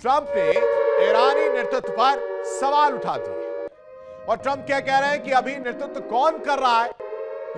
Trump ने ईरानी नेतृत्व पर सवाल उठा दिए और ट्रंप क्या कह रहे हैं कि अभी नेतृत्व कौन कर रहा है,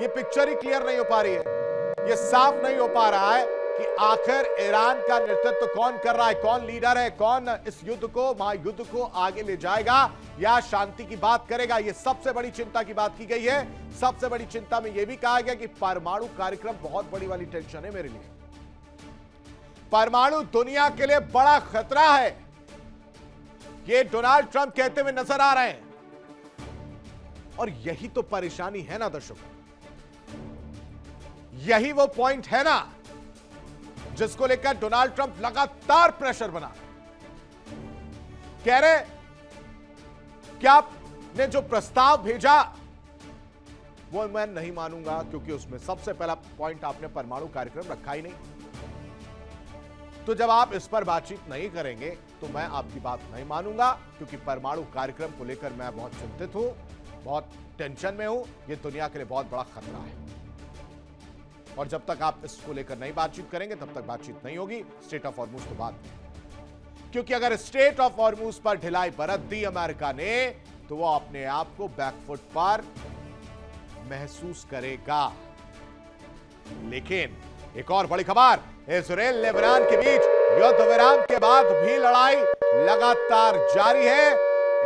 ये पिक्चर ही क्लियर नहीं हो पा रही है। ये साफ नहीं हो पा रहा है कि आखिर ईरान का नेतृत्व कौन कर रहा है, कौन लीडर है, कौन इस युद्ध को, महायुद्ध को आगे ले जाएगा या शांति की बात करेगा। ये सबसे बड़ी चिंता की बात की गई है। सबसे बड़ी चिंता में यह भी कहा गया कि परमाणु कार्यक्रम बहुत बड़ी वाली टेंशन है मेरे लिए। परमाणु दुनिया के लिए बड़ा खतरा है, ये डोनाल्ड ट्रंप कहते हुए नजर आ रहे हैं। और यही तो परेशानी है ना दर्शकों, यही वो पॉइंट है ना जिसको लेकर डोनाल्ड ट्रंप लगातार प्रेशर बना कह रहे कि आपने जो प्रस्ताव भेजा वो मैं नहीं मानूंगा, क्योंकि उसमें सबसे पहला पॉइंट आपने परमाणु कार्यक्रम रखा ही नहीं। तो जब आप इस पर बातचीत नहीं करेंगे तो मैं आपकी बात नहीं मानूंगा, क्योंकि परमाणु कार्यक्रम को लेकर मैं बहुत चिंतित हूं, बहुत टेंशन में हूं। यह दुनिया के लिए बहुत बड़ा खतरा है और जब तक आप इसको लेकर नहीं बातचीत करेंगे तब तक बातचीत नहीं होगी। स्टेट ऑफ हॉर्मूज तो बात में, क्योंकि अगर स्टेट ऑफ हॉर्मूज पर ढिलाई बरत दी अमेरिका ने तो वो अपने आप को बैकफुट पर महसूस करेगा। लेकिन एक और बड़ी खबर, इजराइल लेबनान के बीच युद्ध विराम के बाद भी लड़ाई लगातार जारी है।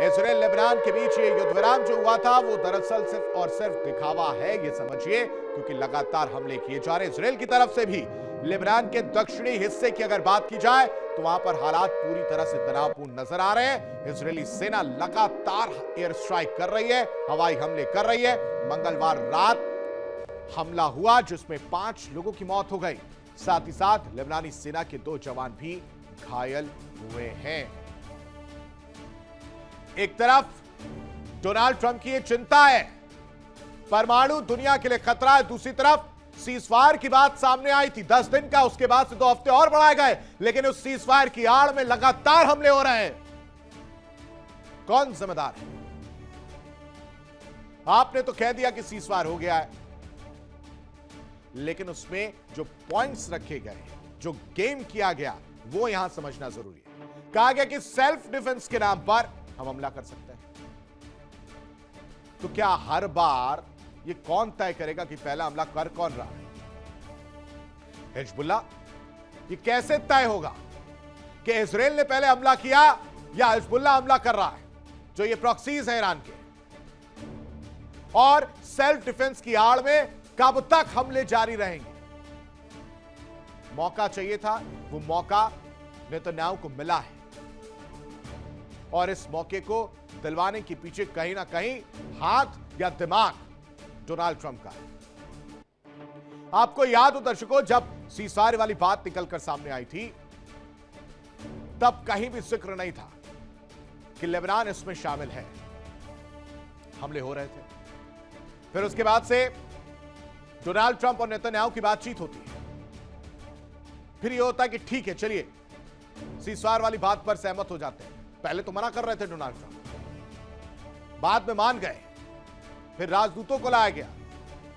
इजराइल लेबनान के बीच ये युद्ध विराम जो हुआ था वो दरअसल सिर्फ और सिर्फ दिखावा है, ये समझिए, क्योंकि लगातार हमले किए जा रहे हैं इजराइल की तरफ से भी। लेबनान के दक्षिणी हिस्से की अगर बात की जाए तो वहां पर हालात पूरी तरह से तनावपूर्ण नजर आ रहे हैं। इजरायली सेना लगातार एयर स्ट्राइक कर रही है, हवाई हमले कर रही है। मंगलवार रात हमला हुआ जिसमें 5 लोगों की मौत हो गई, साथ ही साथ लेबनानी सेना के 2 जवान भी घायल हुए हैं। एक तरफ डोनाल्ड ट्रंप की यह चिंता है, परमाणु दुनिया के लिए खतरा है, दूसरी तरफ सीजफायर की बात सामने आई थी 10 दिन का, उसके बाद से 2 हफ्ते और बढ़ाए गए, लेकिन उस सीजफायर की आड़ में लगातार हमले हो रहे हैं। कौन जिम्मेदार है? आपने तो कह दिया कि सीजफायर हो गया है, लेकिन उसमें जो पॉइंट्स रखे गए, जो गेम किया गया, वो यहां समझना जरूरी है। कहा गया कि सेल्फ डिफेंस के नाम पर हम हमला कर सकते हैं। तो क्या हर बार ये कौन तय करेगा कि पहला हमला कर कौन रहा है? हिजबुल्लाह? ये कैसे तय होगा कि इजराइल ने पहले हमला किया या हिजबुल्लाह हमला कर रहा है, जो ये प्रॉक्सीज है ईरान के? और सेल्फ डिफेंस की आड़ में कब तक हमले जारी रहेंगे? मौका चाहिए था, वो मौका नेतन्याहू को मिला है और इस मौके को दिलवाने के पीछे कहीं ना कहीं हाथ या दिमाग डोनाल्ड ट्रंप का है। आपको याद हो दर्शकों, जब सीजफायर वाली बात निकलकर सामने आई थी तब कहीं भी जिक्र नहीं था कि लेबनान इसमें शामिल है। हमले हो रहे थे, फिर उसके बाद से डोनाल्ड ट्रंप और नेतन्याहू की बातचीत होती है, फिर यह होता है कि ठीक है चलिए सीजफायर वाली बात पर सहमत हो जाते हैं। पहले तो मना कर रहे थे डोनाल्ड ट्रंप, बाद में मान गए, फिर राजदूतों को लाया गया,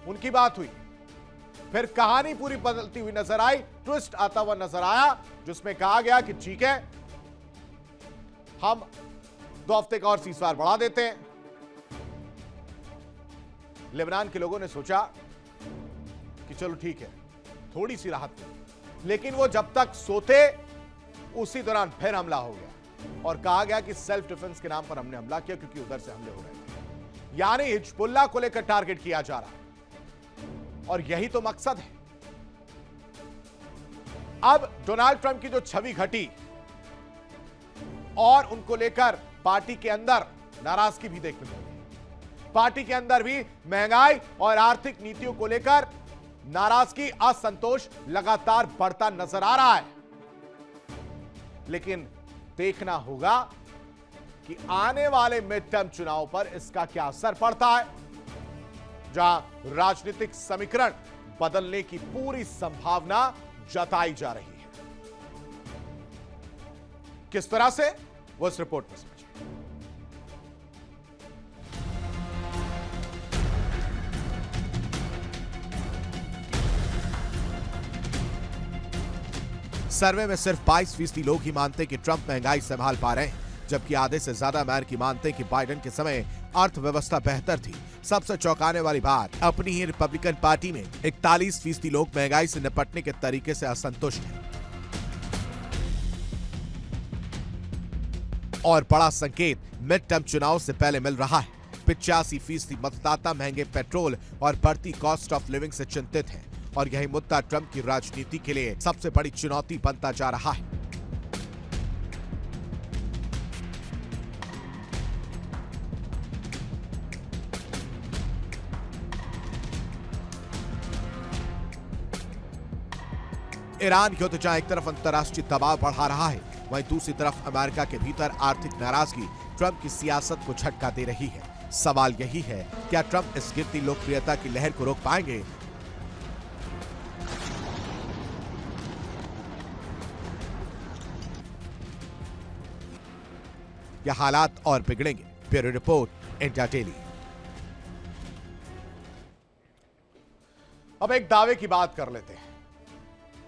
उनकी बात हुई, फिर कहानी पूरी बदलती हुई नजर आई, ट्विस्ट आता हुआ नजर आया, जिसमें कहा गया कि ठीक है हम 2 हफ्ते का और सीजफायर बढ़ा देते हैं। लेबनान के लोगों ने सोचा कि चलो ठीक है, थोड़ी सी राहत मिली, लेकिन वो जब तक सोते उसी दौरान फिर हमला हो गया और कहा गया कि सेल्फ डिफेंस के नाम पर हमने हमला किया, क्योंकि उधर से हमले हो रहे थे। यानी हिजबुल्लाह को लेकर टारगेट किया जा रहा है और यही तो मकसद है। अब डोनाल्ड ट्रंप की जो छवि घटी और उनको लेकर पार्टी के अंदर नाराजगी भी देखने को मिली। पार्टी के अंदर भी महंगाई और आर्थिक नीतियों को लेकर नाराजगी, असंतोष लगातार बढ़ता नजर आ रहा है। लेकिन देखना होगा कि आने वाले मिड टर्म चुनाव पर इसका क्या असर पड़ता है, जहां राजनीतिक समीकरण बदलने की पूरी संभावना जताई जा रही है। किस तरह से, वो इस रिपोर्ट में समझिए। सर्वे में सिर्फ 22% लोग ही मानते कि ट्रंप महंगाई संभाल पा रहे हैं, जबकि आधे से ज्यादा अमेरिकी मानते कि बाइडेन के समय अर्थव्यवस्था बेहतर थी। सबसे चौंकाने वाली बात, अपनी ही रिपब्लिकन पार्टी में 41% लोग महंगाई से निपटने के तरीके से असंतुष्ट हैं। और बड़ा संकेत मिड टर्म चुनाव से पहले मिल रहा है। 85% मतदाता महंगे पेट्रोल और बढ़ती कॉस्ट ऑफ लिविंग से चिंतित हैं, और यही मुद्दा ट्रंप की राजनीति के लिए सबसे बड़ी चुनौती बनता जा रहा है। ईरान युद्ध जहां एक तरफ अंतर्राष्ट्रीय दबाव बढ़ा रहा है, वहीं दूसरी तरफ अमेरिका के भीतर आर्थिक नाराजगी ट्रंप की सियासत को झटका दे रही है। सवाल यही है, क्या ट्रंप इस गिरती लोकप्रियता की लहर को रोक पाएंगे? या हालात और बिगड़ेंगे? Bureau report, India daily. अब एक दावे की बात कर लेते हैं।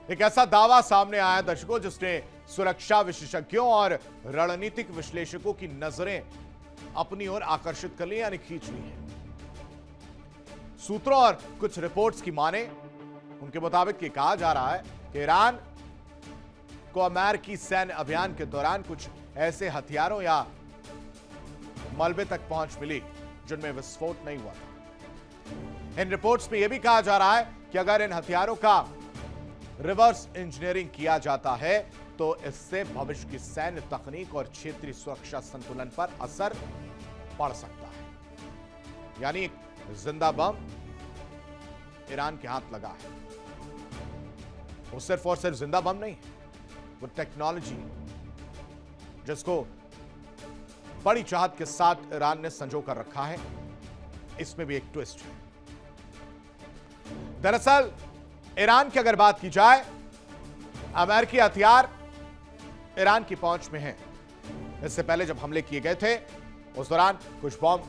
एक ऐसा दावा सामने आया दर्शकों, जिसने सुरक्षा विशेषज्ञों और रणनीतिक विश्लेषकों की नजरें अपनी ओर आकर्षित कर ली, यानी खींच ली है। सूत्रों और कुछ रिपोर्ट्स की माने, उनके मुताबिक ये कहा जा रहा है कि ईरान को अमेरिकी सैन्य अभियान के दौरान कुछ ऐसे हथियारों या मलबे तक पहुंच मिली जिनमें विस्फोट नहीं हुआ था। इन रिपोर्ट्स में यह भी कहा जा रहा है कि अगर इन हथियारों का रिवर्स इंजीनियरिंग किया जाता है तो इससे भविष्य की सैन्य तकनीक और क्षेत्रीय सुरक्षा संतुलन पर असर पड़ सकता है। यानी एक जिंदा बम ईरान के हाथ लगा है। वो सिर्फ और सिर्फ जिंदा बम नहीं है, वो टेक्नोलॉजी जिसको बड़ी चाहत के साथ ईरान ने संजो कर रखा है, इसमें भी एक ट्विस्ट है। दरअसल ईरान की अगर बात की जाए, अमेरिकी हथियार ईरान की पहुंच में हैं। इससे पहले जब हमले किए गए थे, उस दौरान कुछ बॉम्ब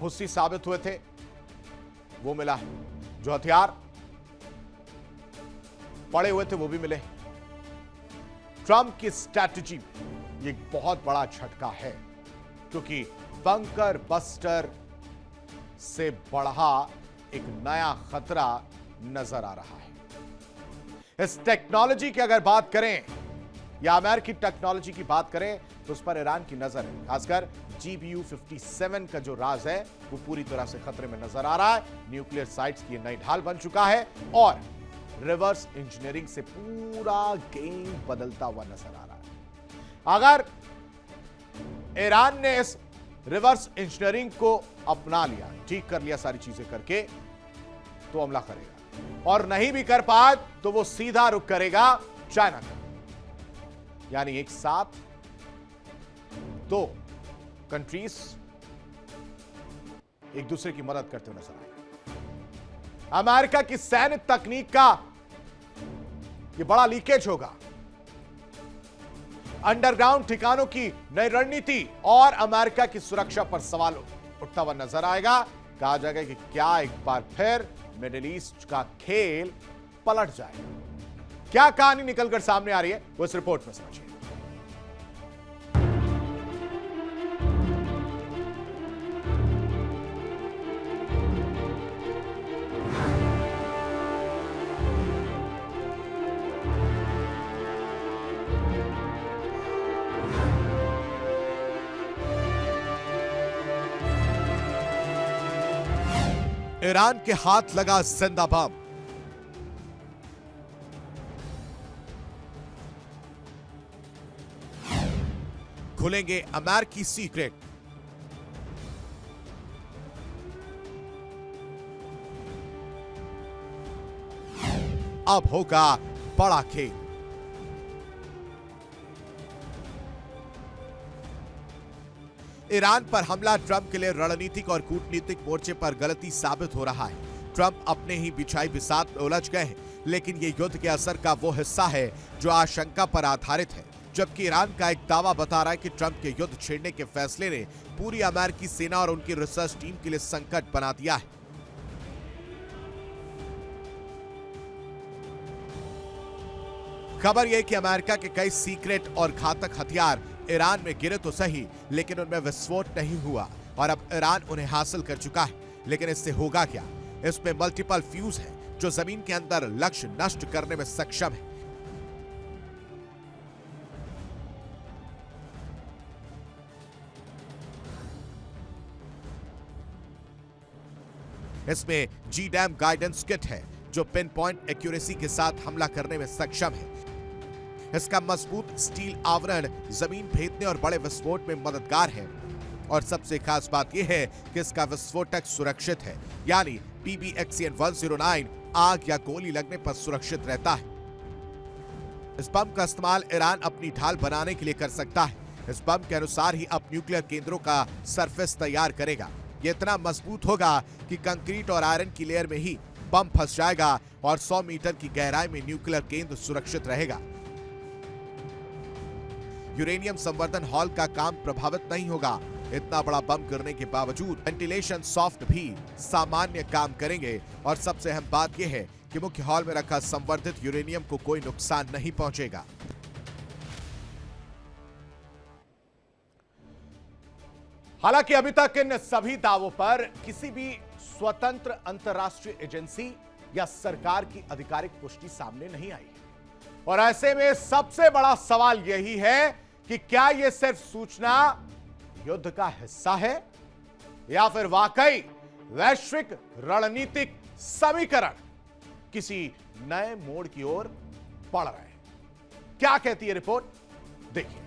फुस्सी साबित हुए थे, वो मिला है। जो हथियार पड़े हुए थे वो भी मिले। ट्रंप की स्ट्रैटेजी में ये एक बहुत बड़ा झटका है, क्योंकि बंकर बस्टर से बढ़ा एक नया खतरा नजर आ रहा है। इस टेक्नोलॉजी की अगर बात करें या अमेरिकी टेक्नोलॉजी की बात करें, तो उस पर ईरान की नजर है। खासकर GBU-57 का जो राज है वो पूरी तरह से खतरे में नजर आ रहा है। न्यूक्लियर साइट्स की नई ढाल बन चुका है और रिवर्स इंजीनियरिंग से पूरा गेम बदलता हुआ नजर आ रहा है। अगर ईरान ने इस रिवर्स इंजीनियरिंग को अपना लिया, ठीक कर लिया सारी चीजें करके, तो हमला करेगा, और नहीं भी कर पाए तो वो सीधा रुख करेगा चाइना का। यानी एक साथ दो कंट्रीज एक दूसरे की मदद करते हुए नजर आएगा। अमेरिका की सैन्य तकनीक का ये बड़ा लीकेज होगा। अंडरग्राउंड ठिकानों की नई रणनीति और अमेरिका की सुरक्षा पर सवाल उठता हुआ नजर आएगा। कहा जाएगा कि क्या एक बार फिर मिडिल ईस्ट का खेल पलट जाएगा? क्या कहानी निकलकर सामने आ रही है, वो इस रिपोर्ट में समझिए। ईरान के हाथ लगा जिंदा बम। खुलेंगे अमेरिकी सीक्रेट। अब होगा बड़ा खेल। ईरान पर हमला ट्रंप के लिए रणनीतिक और कूटनीतिक मोर्चे पर गलती साबित हो रहा है। ट्रंप अपने ही बिछाई बिसात में उलझ गए हैं, लेकिन ये युद्ध के असर का वो हिस्सा है जो आशंका पर आधारित है। जबकि ईरान का एक दावा बता रहा है कि ट्रंप के युद्ध छेड़ने के फैसले ने पूरी अमेरिकी सेना और उनकी रिसर्च टीम के लिए संकट बना दिया है। खबर यह कि अमेरिका के कई सीक्रेट और घातक हथियार ईरान में गिरे तो सही, लेकिन उनमें विस्फोट नहीं हुआ और अब ईरान उन्हें हासिल कर चुका है। लेकिन इससे होगा क्या? इसमें मल्टीपल फ्यूज है जो जमीन के अंदर लक्ष्य नष्ट करने में सक्षम है। इसमें जी-डैम गाइडेंस किट है जो पिन पॉइंट एक्यूरेसी के साथ हमला करने में सक्षम है। इसका मजबूत स्टील आवरण जमीन भेदने और बड़े विस्फोट में मददगार है और सबसे खास बात यह है कि इसका विस्फोटक सुरक्षित है, यानी PBXCN-109 आग या गोली लगने पर सुरक्षित रहता है। इस बम का इस्तेमाल ईरान अपनी ढाल बनाने के लिए कर सकता है। इस बम के अनुसार ही अब न्यूक्लियर केंद्रों का सरफेस तैयार करेगा। ये इतना मजबूत होगा कि कंक्रीट और आयरन की लेयर में ही बम फंस जाएगा और 100 मीटर की गहराई में न्यूक्लियर केंद्र सुरक्षित रहेगा। यूरेनियम संवर्धन हॉल का काम प्रभावित नहीं होगा। इतना बड़ा बम गिरने के बावजूद वेंटिलेशन सॉफ्ट भी सामान्य काम करेंगे और सबसे अहम बात यह है कि मुख्य हॉल में रखा संवर्धित यूरेनियम को कोई नुकसान नहीं पहुंचेगा। हालांकि अभी तक इन सभी दावों पर किसी भी स्वतंत्र अंतर्राष्ट्रीय एजेंसी या सरकार की आधिकारिक पुष्टि सामने नहीं आई है और ऐसे में सबसे बड़ा सवाल यही है कि क्या यह सिर्फ सूचना युद्ध का हिस्सा है या फिर वाकई वैश्विक रणनीतिक समीकरण किसी नए मोड़ की ओर बढ़ रहे हैं? क्या कहती है रिपोर्ट, देखिए।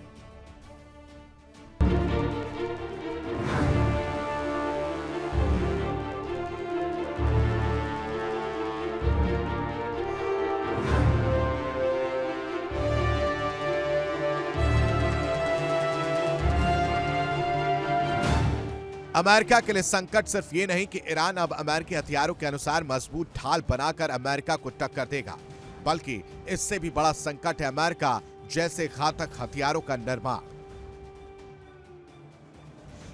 अमेरिका के लिए संकट सिर्फ ये नहीं कि ईरान अब अमेरिकी हथियारों के अनुसार मजबूत ढाल बनाकर अमेरिका को टक्कर देगा, बल्कि इससे भी बड़ा संकट है अमेरिका जैसे घातक हथियारों का निर्माण।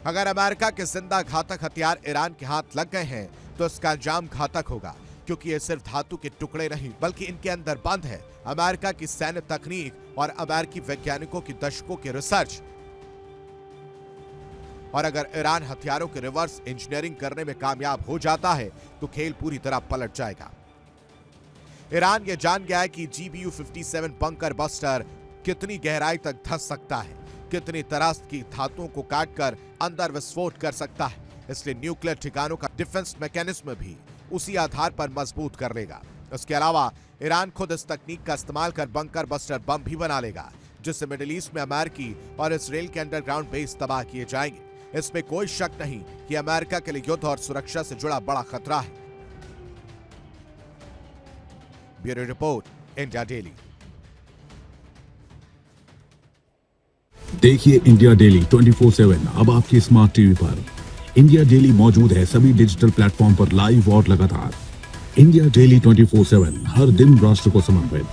अगर अमेरिका के जिंदा घातक हथियार ईरान के हाथ लग गए हैं तो इसका अंजाम घातक होगा, क्योंकि ये सिर्फ धातु के टुकड़े नहीं बल्कि इनके अंदर बंद है अमेरिका की सैन्य तकनीक और अमेरिकी वैज्ञानिकों की दशकों की रिसर्च। और अगर ईरान हथियारों के रिवर्स इंजीनियरिंग करने में कामयाब हो जाता है तो खेल पूरी तरह पलट जाएगा। ईरान यह जान गया है कि GBU-57 बंकर बस्टर कितनी गहराई तक धंस सकता है, कितनी तरह की धातुओं को काटकर अंदर विस्फोट कर सकता है। इसलिए न्यूक्लियर ठिकानों का डिफेंस मैकेनिज्म भी उसी आधार पर मजबूत कर लेगा। इसके अलावा ईरान खुद इस तकनीक का इस्तेमाल कर बंकर बस्टर बम भी बना लेगा, जिससे मिडिल ईस्ट में अमेरिकी और इसराइल के अंडरग्राउंड बेस तबाह किए जाएंगे। इसमें कोई शक नहीं कि अमेरिका के लिए युद्ध और सुरक्षा से जुड़ा बड़ा खतरा है। Bureau report, India daily. देखिए इंडिया डेली 24/7 अब आपके स्मार्ट टीवी पर। इंडिया डेली मौजूद है सभी डिजिटल प्लेटफॉर्म पर लाइव और लगातार। इंडिया डेली 24/7 हर दिन राष्ट्र को समर्पित।